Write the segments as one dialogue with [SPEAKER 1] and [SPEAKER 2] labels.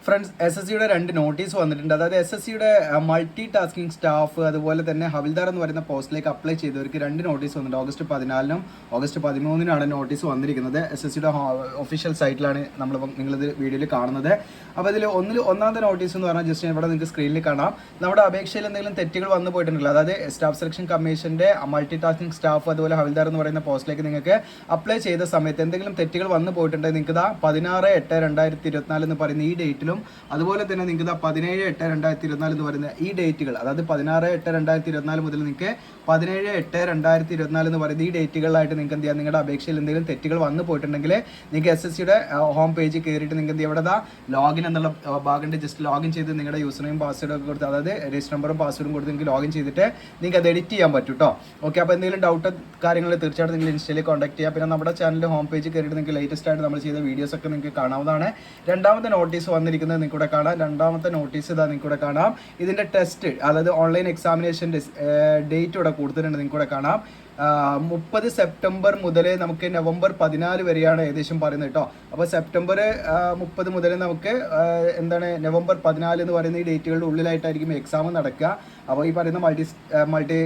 [SPEAKER 1] Friends SSCയുടെ 2 notice വന്നിട്ടുണ്ട്. അതായത് SSCയുടെ multi tasking staff അതുപോലെ തന്നെ ഹവിൽദാർ എന്ന് പറയുന്ന പോസ്റ്റിലേക്ക് അപ്ലൈ ചെയ്തവർക്ക് 2 നോട്ടീസ് വന്നിട്ടുണ്ട്. ഓഗസ്റ്റ് 14-നും ഓഗസ്റ്റ് 13-നാണ് നോട്ടീസ് വന്നിരിക്കുന്നത്. SSCയുടെ ഒഫീഷ്യൽ സൈറ്റിലാണ് നിങ്ങളിത് വീഡിയോയിൽ കാണുന്നത്. അപ്പോൾ ഇതിൽ ഒന്നാമത്തെ നോട്ടീസ് എന്ന് പറഞ്ഞാൽ ജസ്റ്റ് ഇവിടെ നിങ്ങൾക്ക് സ്ക്രീനിൽ കാണാം. നമ്മുടെ അപേക്ഷയിൽ എന്തെങ്കിലും തെറ്റുകൾ വന്നു പോയിട്ടുണ്ടല്ലോ, അതായത് സ്റ്റാഫ് സെലക്ഷൻ കമ്മീഷൻ്റെ മൾട്ടി ടാസ്കിംഗ് സ്റ്റാഫ് അതുപോലെ ഹവിൽദാർ എന്ന് പറയുന്ന പോസ്റ്റിലേക്ക് നിങ്ങൾക്ക് അപ്ലൈ ചെയ്ത സമയത്ത് എന്തെങ്കിലും തെറ്റുകൾ വന്നു പോയിട്ടുണ്ടെങ്കിൽ നിങ്ങൾക്ക് 16/8/2024 എന്ന് പറയുന്ന ഈ ഡേറ്റിലും അതുപോലെ തന്നെ നിങ്ങൾക്ക് 17/8/2024 എന്ന് പറയുന്ന ഈ ഡേറ്റുകൾ, അതായത് 16/8/2024 മുതൽ നിങ്ങൾക്ക് 17/8/2024 എന്ന് പറയുന്ന ഈ ഡേറ്റുകളിലായിട്ട് നിങ്ങൾക്ക് എന്ത് ചെയ്യാം, നിങ്ങളുടെ അപേക്ഷയിൽ എന്തെങ്കിലും തെറ്റുകൾ വന്നു പോയിട്ടുണ്ടെങ്കിൽ നിങ്ങൾക്ക് SSCയുടെ ഹോം പേജിൽ കയറിയിട്ട് നിങ്ങൾക്ക് എന്ത് ഇവിടെ ലോഗിൻ എന്നുള്ള ഭാഗമുണ്ട്. ജസ്റ്റ് ലോഗിൻ ചെയ്ത് നിങ്ങളുടെ യൂസർ നെയിം പാസ്വേഡ് ഒക്കെ കൊടുത്ത്, അതായത് രജിസ്റ്റർ നമ്പറും പാസ്വേഡും കൊടുത്ത് നിങ്ങൾക്ക് ലോഗിൻ ചെയ്തിട്ട് നിങ്ങൾക്ക് അത് എഡിറ്റ് ചെയ്യാൻ പറ്റും കേട്ടോ. ഓക്കെ, അപ്പോൾ എന്തെങ്കിലും ഡൗട്ട് കാര്യങ്ങൾ തീർച്ചയായിട്ടും നിങ്ങൾ ഇൻസ്റ്റയിൽ കോൺടാക്ട് ചെയ്യുക. പിന്നെ നമ്മുടെ ചാനലിൻ്റെ ഹോം പേജിൽ കയറിയിട്ട് നിങ്ങൾക്ക് ലേറ്റസ്റ്റ് ആയിട്ട് നമ്മൾ ചെയ്ത വീഡിയോസ് ഒക്കെ നിങ്ങൾക്ക് കാണാവുന്നതാണ്. രണ്ടാമത്തെ നോട്ടീസ് വന്നിരിക്കുന്നത് നിങ്ങൾക്ക് ഇവിടെ കാണാം. രണ്ടാമത്തെ നോട്ടീസ് ഇതാ നിങ്ങൾക്ക് ഇവിടെ കാണാം. ഇതിൻ്റെ ടെസ്റ്റ്, അതായത് ഓൺലൈൻ എക്സാമിനേഷൻ്റെ ഡേറ്റ് ഇവിടെ കൊടുത്തിട്ടുണ്ട്, നിങ്ങൾക്ക് ഇവിടെ കാണാം. 30 സെപ്റ്റംബർ മുതൽ നമുക്ക് നവംബർ 14 വരെയാണ് ഏകദേശം പറയുന്നത് കേട്ടോ. അപ്പോൾ സെപ്റ്റംബർ 30 മുതൽ നമുക്ക് എന്താണ് നവംബർ 14 എന്ന് പറയുന്ന ഈ ഡേറ്റുകളുടെ ഉള്ളിലായിട്ടായിരിക്കും എക്സാം നടക്കുക. അപ്പോൾ ഈ പറയുന്ന മൾട്ടി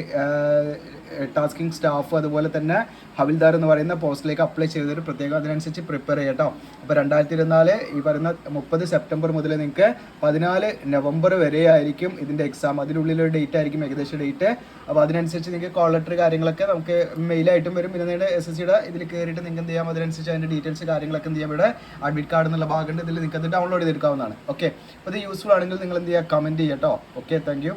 [SPEAKER 1] ടാസ്കിംഗ് സ്റ്റാഫ് അതുപോലെ തന്നെ ഹവിൽദാർ എന്ന് പറയുന്ന പോസ്റ്റിലേക്ക് അപ്ലൈ ചെയ്തൊരു പ്രത്യേകം അതിനനുസരിച്ച് പ്രിപ്പയർ ചെയ്യാം കേട്ടോ. അപ്പോൾ 2024 ഈ പറയുന്ന 30 സെപ്റ്റംബർ മുതൽ നിങ്ങൾക്ക് 14 നവംബർ വരെ ആയിരിക്കും ഇതിൻ്റെ എക്സാം. അതിനുള്ളിലൊരു ഡേറ്റ് ആയിരിക്കും ഏകദേശം ഡേറ്റ്. അപ്പോൾ അതിനനുസരിച്ച് നിങ്ങൾക്ക് കോൾ ലെറ്റർ കാര്യങ്ങളൊക്കെ നമുക്ക് മെയിലായിട്ടും വരും. പിന്നെ നിങ്ങളുടെ SSCയുടെ ഇതിൽ കയറിയിട്ട് നിങ്ങൾക്ക് എന്ത് ചെയ്യാം, അതിനനുസരിച്ച് അതിൻ്റെ ഡീറ്റെയിൽസ് കാര്യങ്ങളൊക്കെ എന്ത് ചെയ്യാം, ഇവിടെ അഡ്മിറ്റ് കാർഡ് എന്നുള്ള ഭാഗമുണ്ട്, ഇതിൽ നിങ്ങൾക്ക് അത് ഡൗൺലോഡ് ചെയ്തെടുക്കാവുന്നതാണ്. ഓക്കെ, അപ്പോൾ ഇത് യൂസ്ഫുൾ ആണെങ്കിൽ നിങ്ങൾ എന്ത് ചെയ്യുക, കമൻറ്റ് ചെയ്യുക കേട്ടോ. Okay, thank you.